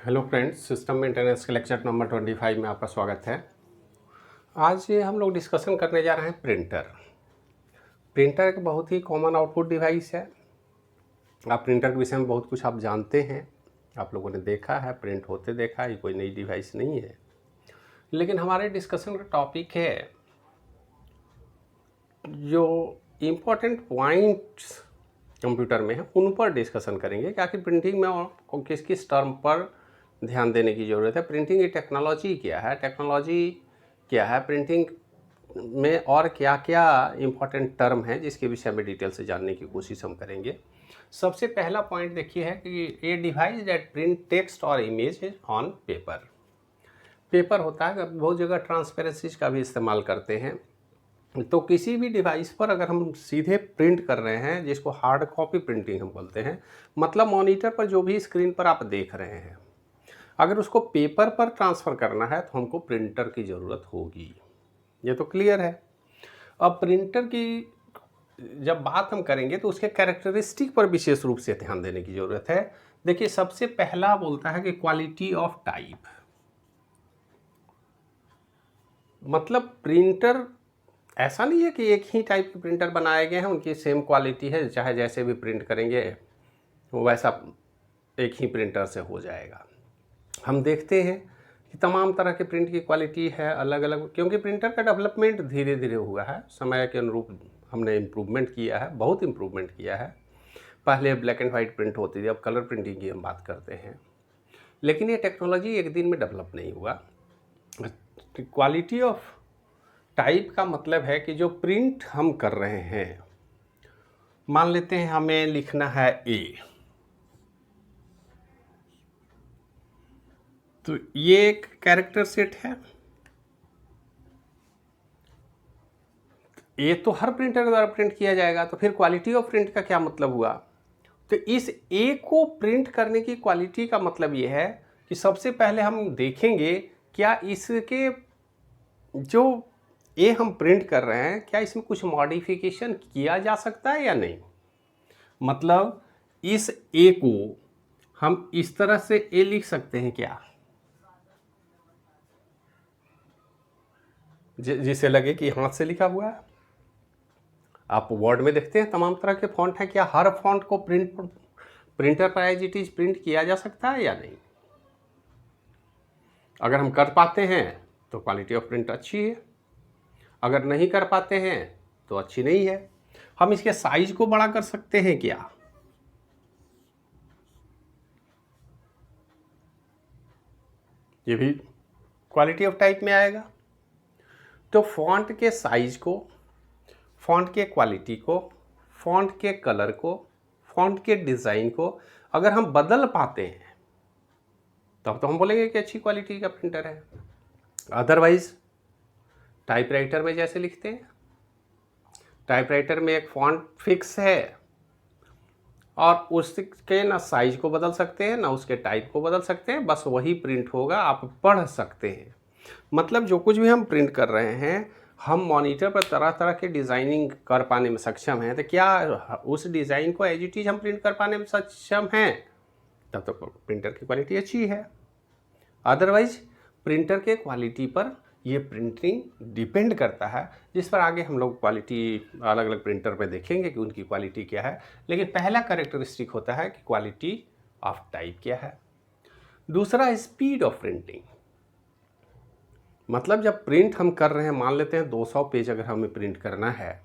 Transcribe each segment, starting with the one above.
Hello friends, system maintenance के lecture number 25 में आपका स्वागत है। आज ये हम लोग डिस्कशन करने जा रहे हैं प्रिंटर। प्रिंटर एक बहुत ही कॉमन आउटपुट डिवाइस है। आप प्रिंटर के विषय में बहुत कुछ आप जानते हैं, आप लोगों ने देखा है, प्रिंट होते देखा है, ये कोई नई डिवाइस नहीं है। लेकिन हमारे डिस्कशन का टॉपिक है जो इम्पोर्टेंट पॉइंट्स कंप्यूटर में है उन पर डिस्कशन करेंगे कि आखिर प्रिंटिंग में आपको किस किस टर्म पर ध्यान देने की ज़रूरत है, प्रिंटिंग की टेक्नोलॉजी क्या है, टेक्नोलॉजी क्या है, प्रिंटिंग में और क्या क्या इम्पोर्टेंट टर्म है जिसके विषय में डिटेल से जानने की कोशिश हम करेंगे। सबसे पहला पॉइंट देखिए है कि a device that print text और इमेज ऑन पेपर। पेपर होता है, बहुत जगह ट्रांसपेरेंसी का भी इस्तेमाल करते हैं। तो किसी भी डिवाइस पर अगर हम सीधे प्रिंट कर रहे हैं, जिसको हार्ड कॉपी प्रिंटिंग हम बोलते हैं, मतलब मॉनिटर पर जो भी स्क्रीन पर आप देख रहे हैं, अगर उसको पेपर पर ट्रांसफ़र करना है तो हमको प्रिंटर की ज़रूरत होगी। ये तो क्लियर है। अब प्रिंटर की जब बात हम करेंगे तो उसके कैरेक्टरिस्टिक पर विशेष रूप से ध्यान देने की ज़रूरत है। देखिए, सबसे पहला बोलता है कि क्वालिटी ऑफ टाइप, मतलब प्रिंटर ऐसा नहीं है कि एक ही टाइप के प्रिंटर बनाए गए हैं, उनकी सेम क्वालिटी है, चाहे जैसे भी प्रिंट करेंगे वो वैसा एक ही प्रिंटर से हो जाएगा। हम देखते हैं कि तमाम तरह के प्रिंट की क्वालिटी है अलग अलग, क्योंकि प्रिंटर का डेवलपमेंट धीरे धीरे हुआ है, समय के अनुरूप हमने इम्प्रूवमेंट किया है, बहुत इम्प्रूवमेंट किया है। पहले ब्लैक एंड वाइट प्रिंट होती थी, अब कलर प्रिंटिंग की हम बात करते हैं। लेकिन ये टेक्नोलॉजी एक दिन में डेवलप नहीं हुआ। क्वालिटी ऑफ टाइप का मतलब है कि जो प्रिंट हम कर रहे हैं, मान लेते हैं हमें लिखना है ए, तो ये एक कैरेक्टर सेट है। ए तो हर प्रिंटर द्वारा प्रिंट किया जाएगा, तो फिर क्वालिटी ऑफ प्रिंट का क्या मतलब हुआ? तो इस ए को प्रिंट करने की क्वालिटी का मतलब ये है कि सबसे पहले हम देखेंगे क्या इसके जो ए हम प्रिंट कर रहे हैं, क्या इसमें कुछ मॉडिफिकेशन किया जा सकता है या नहीं। मतलब इस ए को हम इस तरह से ए लिख सकते हैं क्या, जिसे लगे कि हाथ से लिखा हुआ है। आप वर्ड में देखते हैं तमाम तरह के फॉन्ट हैं, क्या हर फॉन्ट को प्रिंटर पर एज इट इज प्रिंट किया जा सकता है या नहीं? अगर हम कर पाते हैं तो क्वालिटी ऑफ प्रिंट अच्छी है, अगर नहीं कर पाते हैं तो अच्छी नहीं है। हम इसके साइज को बड़ा कर सकते हैं क्या? ये भी क्वालिटी ऑफ टाइप में आएगा। तो फॉन्ट के साइज को, फॉन्ट के क्वालिटी को, फॉन्ट के कलर को, फॉन्ट के डिज़ाइन को अगर हम बदल पाते हैं तब तो हम बोलेंगे कि अच्छी क्वालिटी का प्रिंटर है। अदरवाइज टाइपराइटर में जैसे लिखते हैं, टाइपराइटर में एक फॉन्ट फिक्स है और उसके ना साइज को बदल सकते हैं ना उसके टाइप को बदल सकते हैं, बस वही प्रिंट होगा, आप पढ़ सकते हैं। मतलब जो कुछ भी हम प्रिंट कर रहे हैं, हम मॉनिटर पर तरह तरह के डिज़ाइनिंग कर पाने में सक्षम हैं, तो क्या उस डिज़ाइन को एज इट इज हम प्रिंट कर पाने में सक्षम हैं, तब तो प्रिंटर की क्वालिटी अच्छी है। अदरवाइज प्रिंटर के क्वालिटी पर ये प्रिंटिंग डिपेंड करता है, जिस पर आगे हम लोग क्वालिटी अलग अलग प्रिंटर पे देखेंगे कि उनकी क्वालिटी क्या है। लेकिन पहला कैरेक्टरिस्टिक होता है कि क्वालिटी ऑफ टाइप क्या है। दूसरा, स्पीड ऑफ प्रिंटिंग, मतलब जब प्रिंट हम कर रहे हैं, मान लेते हैं 200 पेज अगर हमें प्रिंट करना है,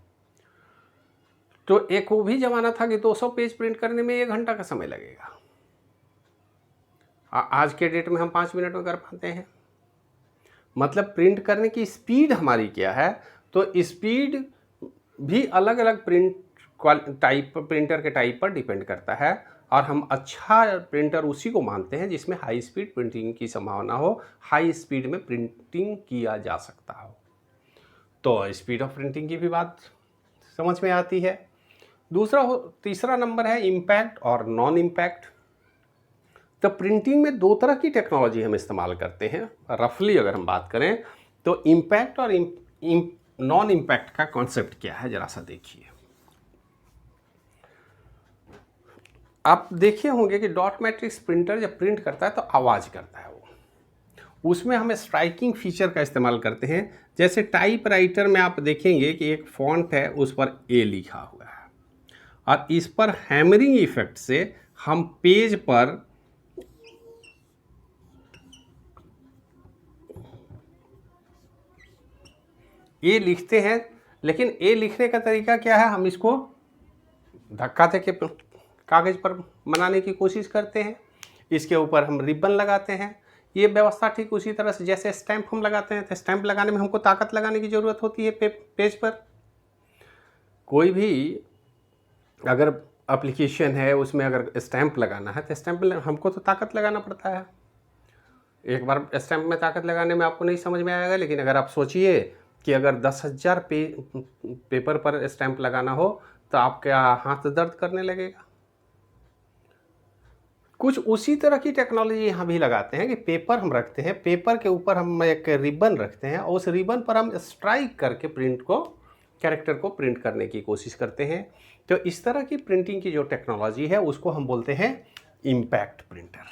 तो एक वो भी ज़माना था कि 200 पेज प्रिंट करने में 1 घंटा का समय लगेगा। आज के डेट में हम 5 मिनट में कर पाते हैं। मतलब प्रिंट करने की स्पीड हमारी क्या है, तो स्पीड भी अलग अलग प्रिंटर के टाइप पर डिपेंड करता है। और हम अच्छा प्रिंटर उसी को मानते हैं जिसमें हाई स्पीड प्रिंटिंग की संभावना हो, हाई स्पीड में प्रिंटिंग किया जा सकता हो। तो स्पीड ऑफ प्रिंटिंग की भी बात समझ में आती है। तीसरा नंबर है इम्पैक्ट और नॉन इम्पैक्ट। तो प्रिंटिंग में 2 तरह की टेक्नोलॉजी हम इस्तेमाल करते हैं। रफली अगर हम बात करें तो इम्पैक्ट और नॉन इम्पैक्ट का कॉन्सेप्ट क्या है, जरा सा देखिए। आप देखे होंगे कि डॉट मैट्रिक्स प्रिंटर जब प्रिंट करता है तो आवाज़ करता है वो। उसमें हम स्ट्राइकिंग फीचर का इस्तेमाल करते हैं। जैसे टाइप राइटर में आप देखेंगे कि एक फॉन्ट है, उस पर ए लिखा हुआ है, और इस पर हैमरिंग इफेक्ट से हम पेज पर ए लिखते हैं। लेकिन ए लिखने का तरीका क्या है, हम इसको धक्का देके कागज़ पर बनाने की कोशिश करते हैं, इसके ऊपर हम रिबन लगाते हैं। ये व्यवस्था ठीक उसी तरह से जैसे स्टैंप हम लगाते हैं, तो स्टैंप लगाने में हमको ताकत लगाने की ज़रूरत होती है पेज पर। कोई भी अगर एप्लीकेशन है उसमें अगर स्टैंप लगाना है तो स्टैंप हमको तो ताकत लगाना पड़ता है। एक बार स्टैंप में ताकत लगाने में आपको नहीं समझ में आएगा, लेकिन अगर आप सोचिए कि अगर 10,000 पेपर पर स्टैंप लगाना हो तो आपका हाथ दर्द करने लगेगा। कुछ उसी तरह की टेक्नोलॉजी यहाँ भी लगाते हैं कि पेपर हम रखते हैं, पेपर के ऊपर हम एक रिबन रखते हैं और उस रिबन पर हम स्ट्राइक करके कैरेक्टर को प्रिंट करने की कोशिश करते हैं। तो इस तरह की प्रिंटिंग की जो टेक्नोलॉजी है उसको हम बोलते हैं इम्पैक्ट प्रिंटर।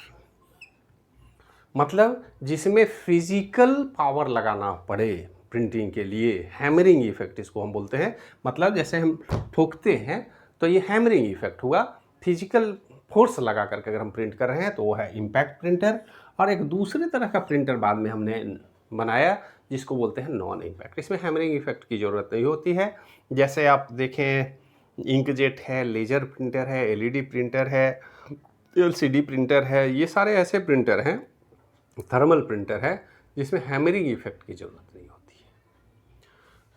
मतलब जिसमें फिजिकल पावर लगाना पड़े प्रिंटिंग के लिए, हैमरिंग इफेक्ट इसको हम बोलते हैं। मतलब जैसे हम ठोकते हैं तो ये हैमरिंग इफेक्ट हुआ, फिजिकल फोर्स लगा करके अगर हम प्रिंट कर रहे हैं तो वो है इम्पैक्ट प्रिंटर। और एक दूसरे तरह का प्रिंटर बाद में हमने बनाया जिसको बोलते हैं नॉन इम्पैक्ट। इसमें हैमरिंग इफेक्ट की ज़रूरत नहीं होती है। जैसे आप देखें इंकजेट है, लेजर प्रिंटर है, एलईडी प्रिंटर है, एलसीडी प्रिंटर है, ये सारे ऐसे प्रिंटर हैं, थर्मल प्रिंटर है जिसमें हैमरिंग इफेक्ट की ज़रूरत नहीं होती है।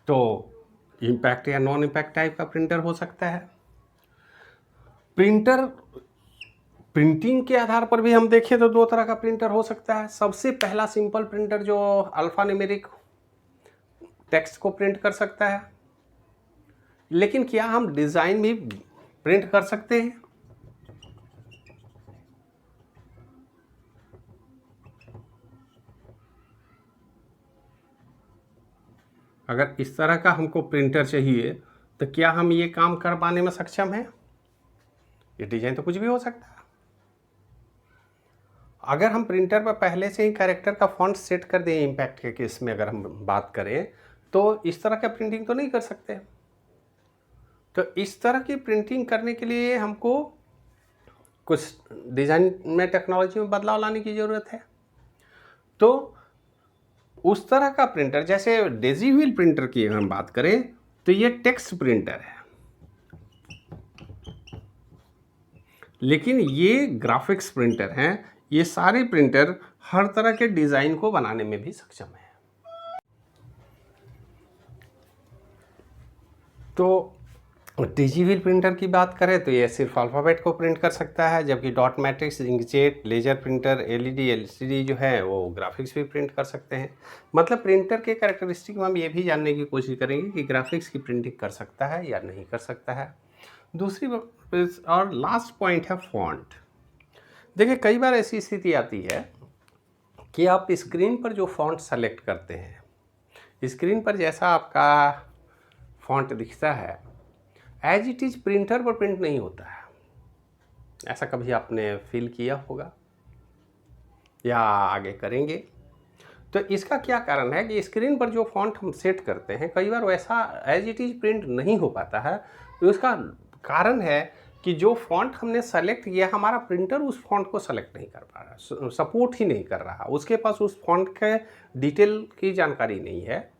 तो इम्पैक्ट या नॉन इम्पैक्ट टाइप का प्रिंटर हो सकता है। प्रिंटर प्रिंटिंग के आधार पर भी हम देखें तो दो तरह का प्रिंटर हो सकता है। सबसे पहला सिंपल प्रिंटर जो अल्फा न्यूमेरिक टेक्स्ट को प्रिंट कर सकता है। लेकिन क्या हम डिज़ाइन भी प्रिंट कर सकते हैं? अगर इस तरह का हमको प्रिंटर चाहिए तो क्या हम ये काम कर पाने में सक्षम हैं? ये डिजाइन तो कुछ भी हो सकता है। अगर हम प्रिंटर पर पहले से ही कैरेक्टर का फॉन्ट सेट कर दें इम्पैक्ट के केस में अगर हम बात करें तो इस तरह का प्रिंटिंग तो नहीं कर सकते। तो इस तरह की प्रिंटिंग करने के लिए हमको कुछ डिज़ाइन में टेक्नोलॉजी में बदलाव लाने की ज़रूरत है। तो उस तरह का प्रिंटर, जैसे डेजी व्हील प्रिंटर की हम बात करें तो ये टेक्स्ट प्रिंटर है, लेकिन ये ग्राफिक्स प्रिंटर हैं। ये सारे प्रिंटर हर तरह के डिज़ाइन को बनाने में भी सक्षम है। तो डेजी व्हील प्रिंटर की बात करें तो ये सिर्फ अल्फ़ाबेट को प्रिंट कर सकता है, जबकि dot matrix, inkjet, laser printer, LED, LCD जो है वो ग्राफिक्स भी प्रिंट कर सकते हैं। मतलब प्रिंटर के कैरेक्टरिस्टिक में हम ये भी जानने की कोशिश करेंगे कि ग्राफिक्स की प्रिंटिंग कर सकता है या नहीं कर सकता है। दूसरी और लास्ट पॉइंट है फॉन्ट। देखिए कई बार ऐसी स्थिति आती है कि आप स्क्रीन पर जो फॉन्ट सेलेक्ट करते हैं, स्क्रीन पर जैसा आपका फॉन्ट दिखता है एज इट इज़ प्रिंटर पर प्रिंट नहीं होता है। ऐसा कभी आपने फील किया होगा या आगे करेंगे? तो इसका क्या कारण है कि स्क्रीन पर जो फॉन्ट हम सेट करते हैं कई बार वैसा एज इट इज़ प्रिंट नहीं हो पाता है। तो इसका कारण है कि जो फॉन्ट हमने सेलेक्ट किया, हमारा प्रिंटर उस फॉन्ट को सेलेक्ट नहीं कर पा रहा, सपोर्ट ही नहीं कर रहा, उसके पास उस फॉन्ट के डिटेल की जानकारी नहीं है।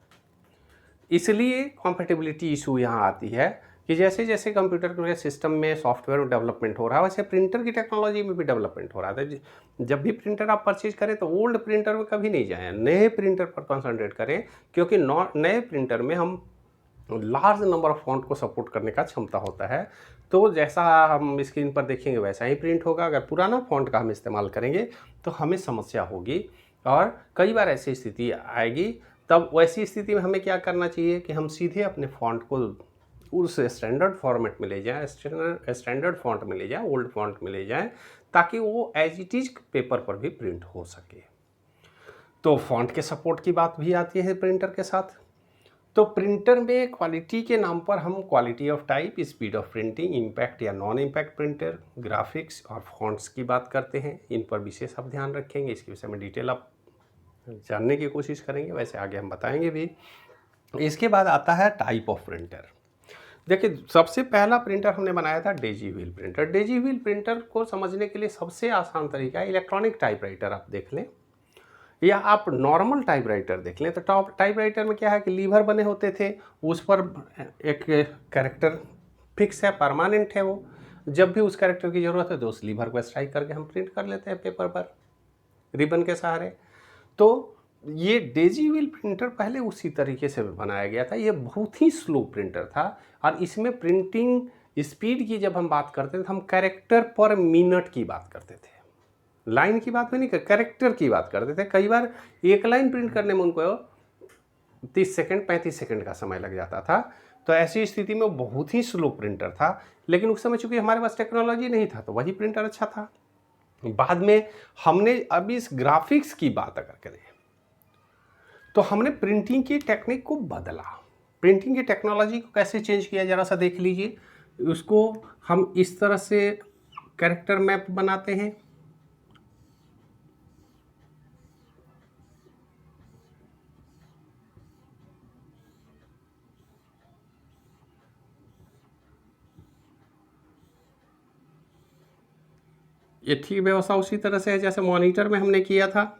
इसलिए कॉम्पेटिबिलिटी इशू यहाँ आती है कि जैसे जैसे कंप्यूटर के सिस्टम में सॉफ्टवेयर डेवलपमेंट हो रहा है वैसे प्रिंटर की टेक्नोलॉजी में भी डेवलपमेंट हो रहा है। जब भी प्रिंटर आप परचेज करें तो ओल्ड प्रिंटर में कभी नहीं जाएं, नए प्रिंटर पर कंसंट्रेट करें, क्योंकि नए प्रिंटर में हम लार्ज नंबर ऑफ फॉन्ट को सपोर्ट करने का क्षमता होता है। तो जैसा हम स्क्रीन पर देखेंगे वैसा ही प्रिंट होगा। अगर पुराना फॉन्ट का हम इस्तेमाल करेंगे तो हमें समस्या होगी और कई बार ऐसी स्थिति आएगी। तब वैसी स्थिति में हमें क्या करना चाहिए कि हम सीधे अपने फॉन्ट को उस स्टैंडर्ड फॉर्मेट में ले जाएं, स्टैंडर्ड फॉन्ट में ले जाएं, ओल्ड फॉन्ट में ले जाएं, ताकि वो एज इट इज़ पेपर पर भी प्रिंट हो सके। तो फॉन्ट के सपोर्ट की बात भी आती है प्रिंटर के साथ। तो प्रिंटर में क्वालिटी के नाम पर हम quality of type, speed of printing, impact या नॉन इम्पैक्ट प्रिंटर, ग्राफिक्स और फॉन्ट्स की बात करते हैं। इन पर विशेष आप ध्यान रखेंगे, इसके विषय में डिटेल आप जानने की कोशिश करेंगे, वैसे आगे हम बताएंगे भी। इसके बाद आता है टाइप ऑफ प्रिंटर। देखिए, सबसे पहला प्रिंटर हमने बनाया था Daisy wheel printer. Daisy wheel printer को समझने के लिए सबसे आसान तरीका है इलेक्ट्रॉनिक टाइपराइटर आप देख लें या आप नॉर्मल टाइपराइटर देख लें। तो टाइपराइटर में क्या है कि लीवर बने होते थे, उस पर एक कैरेक्टर फिक्स है, परमानेंट है। वो जब भी उस कैरेक्टर की ज़रूरत है तो उस लीवर को स्ट्राइक करके हम प्रिंट कर लेते हैं पेपर पर रिबन के सहारे। तो ये डेजी व्हील प्रिंटर पहले उसी तरीके से बनाया गया था। ये बहुत ही स्लो प्रिंटर था और इसमें प्रिंटिंग स्पीड की जब हम बात करते थे, हम कैरेक्टर पर मिनट की बात करते थे, लाइन की बात में नहीं, कैरेक्टर की बात करते थे। कई बार एक लाइन प्रिंट करने में उनको 30 सेकंड 35 सेकंड का समय लग जाता था। तो ऐसी स्थिति में वो बहुत ही स्लो प्रिंटर था। लेकिन उस समय चूंकि हमारे पास टेक्नोलॉजी नहीं था तो वही प्रिंटर अच्छा था। बाद में हमने अब इस ग्राफिक्स की बात अगर करें तो हमने प्रिंटिंग की टेक्निक को बदला। प्रिंटिंग की टेक्नोलॉजी को कैसे चेंज किया, जरा सा देख लीजिए। उसको हम इस तरह से कैरेक्टर मैप बनाते हैं। ये ठीक व्यवस्था उसी तरह से है जैसे मॉनिटर में हमने किया था।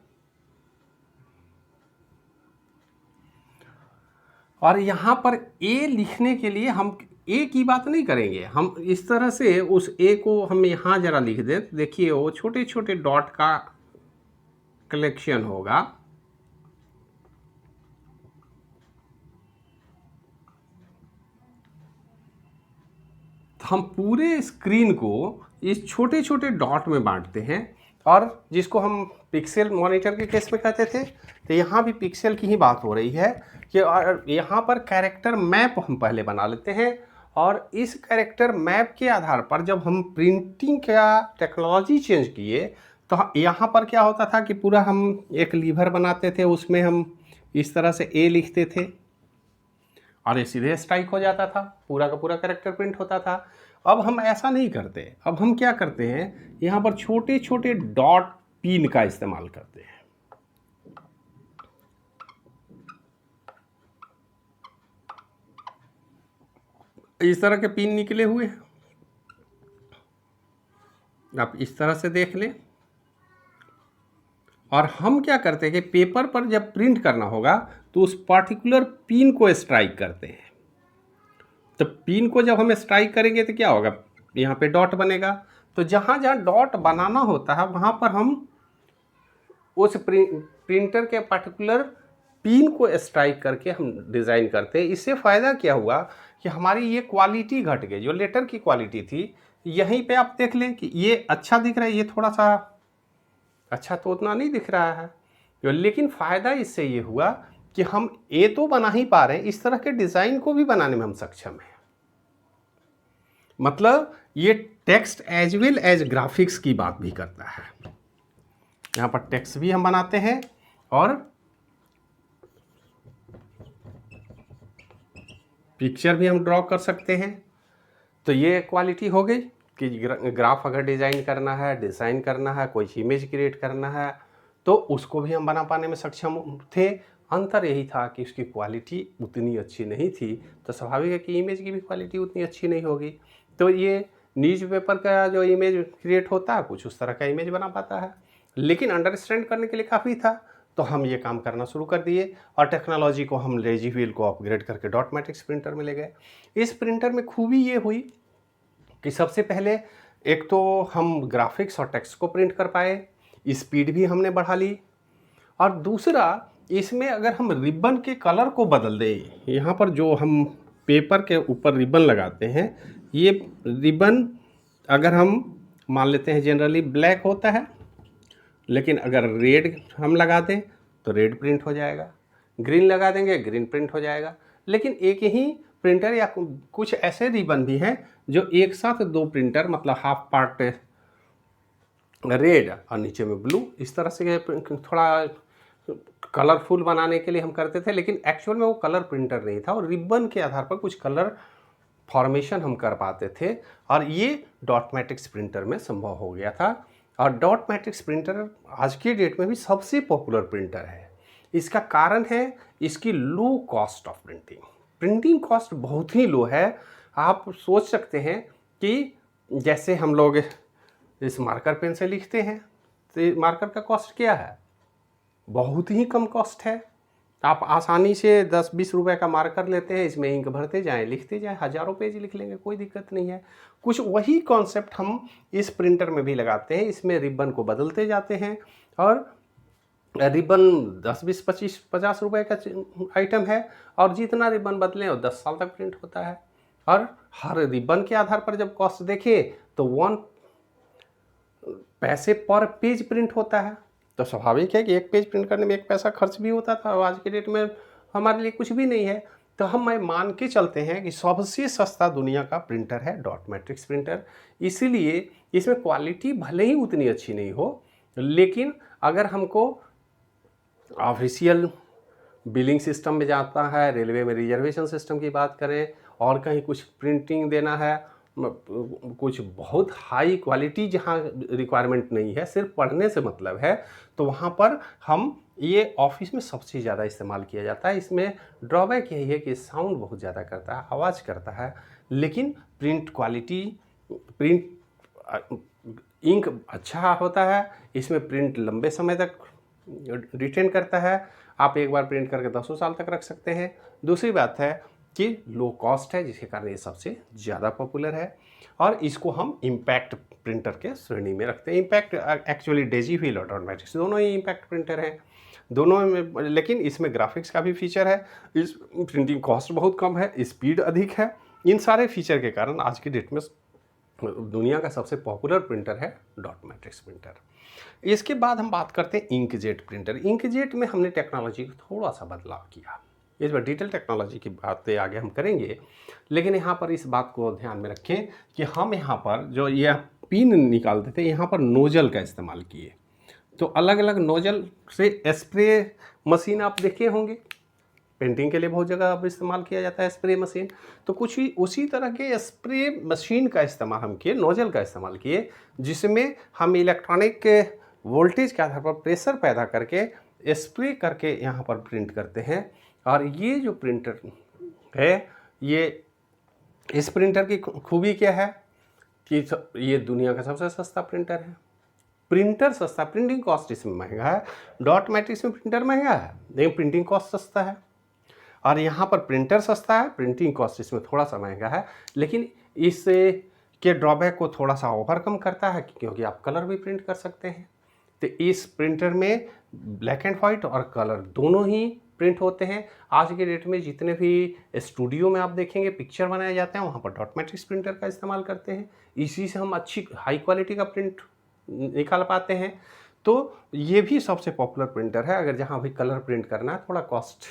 और यहाँ पर ए लिखने के लिए हम ए की बात नहीं करेंगे, हम इस तरह से उस ए को हम यहाँ जरा लिख दें। देखिए वो छोटे छोटे डॉट का कलेक्शन होगा। हम पूरे स्क्रीन को इस छोटे छोटे डॉट में बांटते हैं और जिसको हम पिक्सेल मॉनिटर के केस में कहते थे, तो यहाँ भी पिक्सेल की ही बात हो रही है कि यहाँ पर कैरेक्टर मैप हम पहले बना लेते हैं। और इस कैरेक्टर मैप के आधार पर जब हम प्रिंटिंग का टेक्नोलॉजी चेंज किए तो यहाँ पर क्या होता था कि पूरा हम एक लीवर बनाते थे, उसमें हम इस तरह से ए लिखते थे और ये सीधे स्ट्राइक हो जाता था, पूरा का पूरा कैरेक्टर प्रिंट होता था। अब हम ऐसा नहीं करते, अब हम क्या करते हैं, यहाँ पर छोटे छोटे डॉट पिन का इस्तेमाल करते हैं। इस तरह के पिन निकले हुए हैं, आप इस तरह से देख लें। और हम क्या करते हैं कि पेपर पर जब प्रिंट करना होगा तो उस पार्टिकुलर पिन को स्ट्राइक करते हैं। तो पिन को जब हम स्ट्राइक करेंगे तो क्या होगा, यहाँ पे डॉट बनेगा। तो जहाँ जहाँ डॉट बनाना होता है वहाँ पर हम उस प्रिंटर के पर्टिकुलर पिन को स्ट्राइक करके हम डिज़ाइन करते हैं। इससे फ़ायदा क्या हुआ कि हमारी ये क्वालिटी घट गई, जो लेटर की क्वालिटी थी। यहीं पे आप देख लें कि ये अच्छा दिख रहा है, ये थोड़ा सा अच्छा तो उतना नहीं दिख रहा है, लेकिन फ़ायदा इससे ये हुआ कि हम ए तो बना ही पा रहे हैं, इस तरह के डिज़ाइन को भी बनाने में हम सक्षम हैं। मतलब ये text as well as graphics की बात भी करता है। यहाँ पर टेक्स्ट भी हम बनाते हैं और पिक्चर भी हम ड्रॉ कर सकते हैं। तो ये क्वालिटी हो गई कि ग्राफ अगर डिज़ाइन करना है, कोई इमेज क्रिएट करना है तो उसको भी हम बना पाने में सक्षम थे। अंतर यही था कि उसकी क्वालिटी उतनी अच्छी नहीं थी, तो स्वाभाविक है कि इमेज की भी क्वालिटी उतनी अच्छी नहीं होगी। तो ये न्यूज़पेपर का जो इमेज क्रिएट होता है कुछ उस तरह का इमेज बना पाता है, लेकिन अंडरस्टैंड करने के लिए काफ़ी था। तो हम ये काम करना शुरू कर दिए और टेक्नोलॉजी को हम डेजी व्हील को अपग्रेड करके डॉट मैट्रिक्स प्रिंटर में ले गए। इस प्रिंटर में खूबी ये हुई कि सबसे पहले एक तो हम ग्राफिक्स और टेक्स्ट को प्रिंट कर पाए, स्पीड भी हमने बढ़ा ली। और दूसरा, इसमें अगर हम रिबन के कलर को बदल दें, यहाँ पर जो हम पेपर के ऊपर रिबन लगाते हैं, ये रिबन अगर हम मान लेते हैं जनरली ब्लैक होता है, लेकिन अगर रेड हम लगा दें तो रेड प्रिंट हो जाएगा, ग्रीन लगा देंगे ग्रीन प्रिंट हो जाएगा। लेकिन एक ही प्रिंटर या कुछ ऐसे रिबन भी हैं जो एक साथ दो प्रिंटर, मतलब हाफ पार्ट रेड और नीचे में ब्लू, इस तरह से थोड़ा कलरफुल बनाने के लिए हम करते थे, लेकिन एक्चुअल में वो कलर प्रिंटर नहीं था और रिबन के आधार पर कुछ कलर फॉर्मेशन हम कर पाते थे, और ये डॉट मैट्रिक्स प्रिंटर में संभव हो गया था। और डॉट मैट्रिक्स प्रिंटर आज की डेट में भी सबसे पॉपुलर प्रिंटर है। इसका कारण है इसकी low cost of printing. Printing cost बहुत ही लो है। आप सोच सकते हैं कि जैसे हम लोग इस मार्कर पेन से लिखते हैं तो मार्कर का कॉस्ट क्या है, बहुत ही कम कॉस्ट है। आप आसानी से 10-20 रुपए का मार्कर लेते हैं, इसमें इंक भरते जाएं, लिखते जाएं, हज़ारों पेज लिख लेंगे, कोई दिक्कत नहीं है। कुछ वही कॉन्सेप्ट हम इस प्रिंटर में भी लगाते हैं। इसमें रिबन को बदलते जाते हैं और रिबन 10-20-25-50 रुपए का आइटम है, और जितना रिबन बदलें वो 10 साल तक प्रिंट होता है। और हर रिबन के आधार पर जब कॉस्ट देखें तो 1 पैसे पर पेज प्रिंट होता है। तो स्वाभाविक है कि एक पेज प्रिंट करने में 1 पैसा खर्च भी होता था, और आज के डेट में हमारे लिए कुछ भी नहीं है। तो हम मान के चलते हैं कि सबसे सस्ता दुनिया का प्रिंटर है डॉट मैट्रिक्स प्रिंटर। इसीलिए इसमें क्वालिटी भले ही उतनी अच्छी नहीं हो, लेकिन अगर हमको ऑफिशियल बिलिंग सिस्टम में जाता है, रेलवे में रिजर्वेशन सिस्टम की बात करें, और कहीं कुछ प्रिंटिंग देना है, कुछ बहुत हाई क्वालिटी जहाँ रिक्वायरमेंट नहीं है, सिर्फ पढ़ने से मतलब है, तो वहाँ पर हम ये ऑफिस में सबसे ज़्यादा इस्तेमाल किया जाता है। इसमें ड्रॉबैक यही है कि साउंड बहुत ज़्यादा करता है, आवाज़ करता है, लेकिन प्रिंट क्वालिटी, प्रिंट इंक अच्छा होता है। इसमें प्रिंट लंबे समय तक रिटेन करता है, आप एक बार प्रिंट करके 10 साल तक रख सकते हैं। दूसरी बात है कि लो कॉस्ट है, जिसके कारण ये सबसे ज़्यादा पॉपुलर है, और इसको हम इम्पैक्ट प्रिंटर के श्रेणी में रखते हैं। इम्पैक्ट एक्चुअली डेजीव्हील और डॉट मैट्रिक्स दोनों ही इम्पैक्ट प्रिंटर हैं, दोनों में, लेकिन इसमें ग्राफिक्स का भी फीचर है, इस प्रिंटिंग कॉस्ट बहुत कम है, स्पीड अधिक है। इन सारे फीचर के कारण आज की डेट में दुनिया का सबसे पॉपुलर प्रिंटर है डॉट मैट्रिक्स प्रिंटर। इसके बाद हम बात करते हैं इंकजेट प्रिंटर। इंकजेट में हमने टेक्नोलॉजी को थोड़ा सा बदलाव किया। इस बार डिटेल टेक्नोलॉजी की बातें आगे हम करेंगे, लेकिन यहाँ पर इस बात को ध्यान में रखें कि हम यहाँ पर जो ये पिन निकालते थे, यहाँ पर नोजल का इस्तेमाल किए। तो अलग अलग नोजल से स्प्रे मशीन आप देखे होंगे, पेंटिंग के लिए बहुत जगह अब इस्तेमाल किया जाता है स्प्रे मशीन। तो कुछ ही उसी तरह के स्प्रे मशीन का इस्तेमाल हम किए, नोजल का इस्तेमाल किए, जिसमें हम इलेक्ट्रॉनिक वोल्टेज के आधार पर प्रेशर पैदा करके स्प्रे करके यहाँ पर प्रिंट करते हैं। और ये जो प्रिंटर है, ये इस प्रिंटर की खूबी क्या है कि ये दुनिया का सबसे सस्ता प्रिंटर है। प्रिंटर सस्ता, प्रिंटिंग कॉस्ट इसमें महंगा है। डॉट मैट्रिक्स में प्रिंटर महंगा है, लेकिन प्रिंटिंग कॉस्ट सस्ता है। और यहाँ पर प्रिंटर सस्ता है, प्रिंटिंग कॉस्ट इसमें थोड़ा सा महंगा है, लेकिन इस के ड्रॉबैक को थोड़ा सा ओवरकम करता है, क्योंकि आप कलर भी प्रिंट कर सकते हैं। तो इस प्रिंटर में ब्लैक एंड वाइट और कलर दोनों ही प्रिंट होते हैं। आज के डेट में जितने भी स्टूडियो में आप देखेंगे पिक्चर बनाए जाते हैं, वहाँ पर डॉट मैट्रिक्स प्रिंटर का इस्तेमाल करते हैं। इसी से हम अच्छी हाई क्वालिटी का प्रिंट निकाल पाते हैं। तो ये भी सबसे पॉपुलर प्रिंटर है। अगर जहाँ भी कलर प्रिंट करना है, थोड़ा कॉस्ट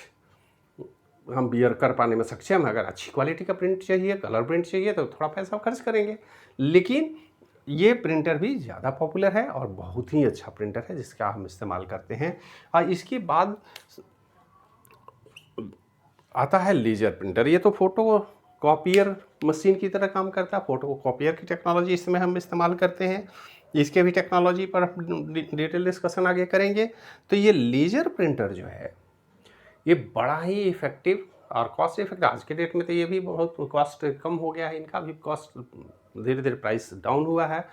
हम बियर कर पाने में सक्षम है, अगर अच्छी क्वालिटी का प्रिंट चाहिए, कलर प्रिंट चाहिए, तो थोड़ा पैसा खर्च करेंगे। लेकिन ये प्रिंटर भी ज़्यादा पॉपुलर है और बहुत ही अच्छा प्रिंटर है, जिसका हम इस्तेमाल करते हैं। और इसके बाद आता है लेजर प्रिंटर। ये तो फोटो कॉपियर मशीन की तरह काम करता है। फोटो कॉपियर की टेक्नोलॉजी इसमें हम इस्तेमाल करते हैं। इसके भी टेक्नोलॉजी पर डिटेल डिस्कशन आगे करेंगे। तो ये लेजर प्रिंटर जो है, ये बड़ा ही इफ़ेक्टिव और कॉस्ट इफेक्टिव। आज के डेट में तो ये भी बहुत कॉस्ट कम हो गया है, इनका भी कॉस्ट धीरे धीरे प्राइस डाउन हुआ है।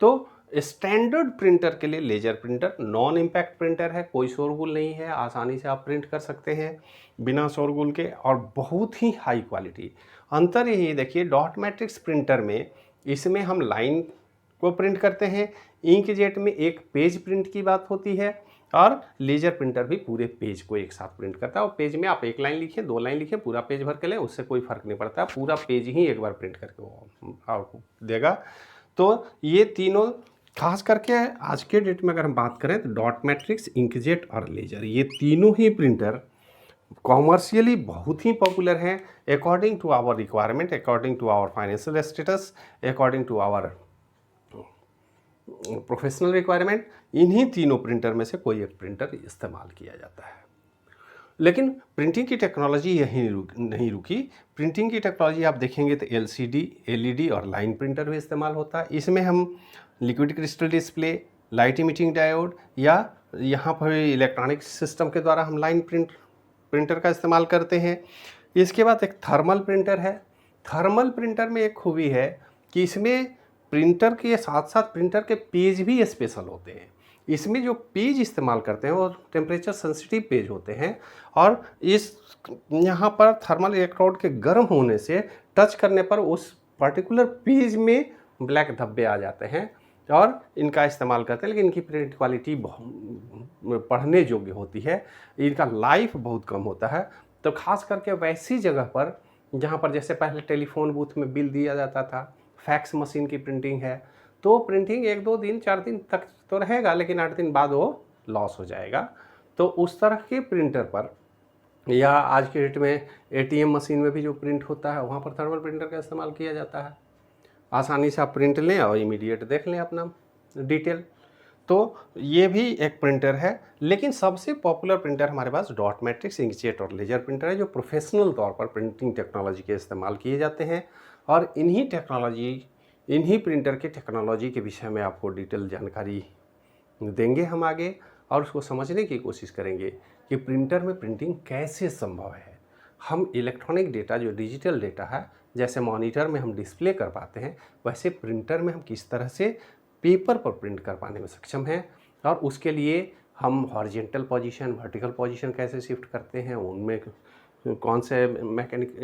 तो स्टैंडर्ड प्रिंटर के लिए laser printer non impact printer है, कोई शोरगुल नहीं है, आसानी से आप प्रिंट कर सकते हैं बिना शोरगुल के, और बहुत ही हाई क्वालिटी। अंतर यही देखिए, डॉट मैट्रिक्स प्रिंटर में इसमें हम लाइन को प्रिंट करते हैं, इंकजेट में एक पेज प्रिंट की बात होती है, और लेजर प्रिंटर भी पूरे पेज को एक साथ प्रिंट करता है। और पेज में आप 1 लाइन लिखें, 2 लाइन लिखें, पूरा पेज भर के लें, उससे कोई फ़र्क नहीं पड़ता, पूरा पेज ही एक बार प्रिंट करके वो आउटपुट देगा। तो ये तीनों खास करके आज के डेट में अगर हम बात करें तो डॉट मैट्रिक्स, इंकजेट और लेजर, ये तीनों ही प्रिंटर कॉमर्शियली बहुत ही पॉपुलर हैं, according to our requirement, according to our financial status, according to our professional requirement, इन्हीं तीनों प्रिंटर में से कोई एक प्रिंटर इस्तेमाल किया जाता है। लेकिन प्रिंटिंग की टेक्नोलॉजी यहीं नहीं रुकी। प्रिंटिंग की टेक्नोलॉजी आप देखेंगे तो LCD, LED और लाइन प्रिंटर भी इस्तेमाल होता है। इसमें हम liquid crystal display, light emitting diode या यहाँ पर इलेक्ट्रॉनिक सिस्टम के द्वारा हम लाइन प्रिंटर का इस्तेमाल करते हैं। इसके बाद एक थर्मल प्रिंटर है। थर्मल प्रिंटर में एक खूबी है कि इसमें प्रिंटर के साथ साथ प्रिंटर के पेज भी स्पेशल होते हैं। इसमें जो पेज इस्तेमाल करते हैं वो टेम्परेचर सेंसिटिव पेज होते हैं और इस यहाँ पर थर्मल इलेक्ट्रोड के गर्म होने से टच करने पर उस पर्टिकुलर पेज में ब्लैक धब्बे आ जाते हैं और इनका इस्तेमाल करते हैं। लेकिन इनकी प्रिंट क्वालिटी पढ़ने योग्य होती है, इनका लाइफ बहुत कम होता है। तो खास करके वैसी जगह पर जहाँ पर जैसे पहले टेलीफोन बूथ में बिल दिया जाता था, फैक्स मशीन की प्रिंटिंग है, तो प्रिंटिंग 1-2 दिन 4 दिन तक तो रहेगा, लेकिन 8 दिन बाद वो लॉस हो जाएगा। तो उस तरह के प्रिंटर पर या आज के डेट में ATM मशीन में भी जो प्रिंट होता है वहाँ पर थर्मल प्रिंटर का इस्तेमाल किया जाता है। आसानी से आप प्रिंट लें और इमीडिएट देख लें अपना डिटेल। तो ये भी एक प्रिंटर है। लेकिन सबसे पॉपुलर प्रिंटर हमारे पास डॉट मैट्रिक्स, इंकजेट और लेजर प्रिंटर है, जो प्रोफेशनल तौर पर प्रिंटिंग टेक्नोलॉजी के इस्तेमाल किए जाते हैं। और इन्हीं प्रिंटर के टेक्नोलॉजी के विषय में आपको डिटेल जानकारी देंगे हम आगे, और उसको समझने की कोशिश करेंगे कि प्रिंटर में प्रिंटिंग कैसे संभव है। हम इलेक्ट्रॉनिक डेटा, जो डिजिटल डेटा है, जैसे मॉनिटर में हम डिस्प्ले कर पाते हैं, वैसे प्रिंटर में हम किस तरह से पेपर पर प्रिंट कर पाने में सक्षम हैं, और उसके लिए हम हॉरिजेंटल पोजीशन, वर्टिकल पोजीशन कैसे शिफ्ट करते हैं, उनमें कौन से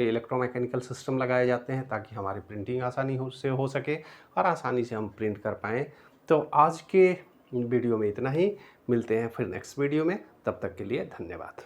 इलेक्ट्रोमैकेनिकल सिस्टम लगाए जाते हैं ताकि हमारी प्रिंटिंग आसानी से हो सके और आसानी से हम प्रिंट कर पाएँ। तो आज के वीडियो में इतना ही, मिलते हैं फिर नेक्स्ट वीडियो में, तब तक के लिए धन्यवाद।